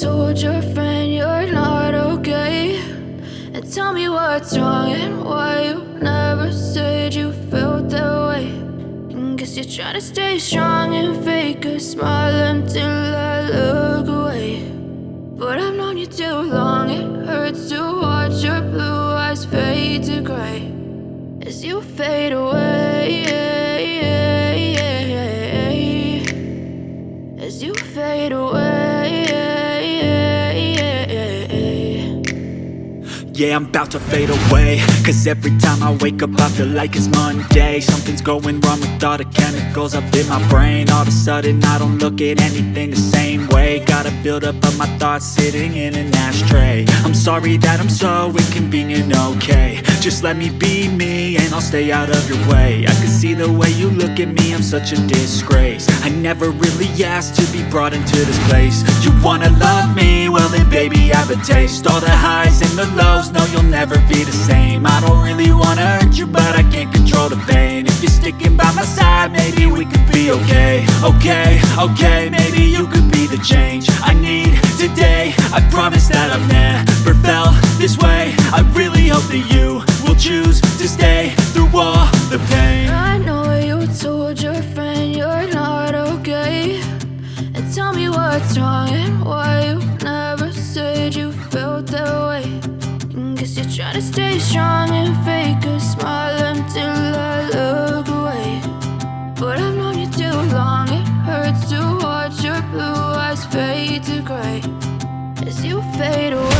told your friend you're not okay, and tell me what's wrong and why you never said you felt that way. And guess you're trying to stay strong and fake a smile until I look away. But I've known you too long, it hurts to watch your blue eyes fade to gray as you fade away, as you fade away. Yeah, I'm about to fade away, cause every time I wake up I feel like it's Monday. Something's going wrong with all the chemicals up in my brain. All of a sudden I don't look at anything the same way. Gotta build up of my thoughts sitting in an ashtray. I'm sorry that I'm so inconvenient, okay. Just let me be me and I'll stay out of your way. I can see the way you look at me, I'm such a disgrace. I never really asked to be brought into this place. You wanna love me? Well then baby I have a taste. All the highs and the lows, no you'll never be the same. I don't really wanna hurt you but I can't control the pain. If you're sticking by my side maybe we could be okay. Okay, maybe you could be the change I need today. I promise that I've never felt this way. I really hope that you will choose to stay through all the pain. I know you told your friend you're not okay, and tell me what's wrong and why you never said you felt that way. And guess you're trying to stay strong and fake a smile until I look away. But I've known you too long, it hurts to watch your blue eyes fade to gray as you fade away.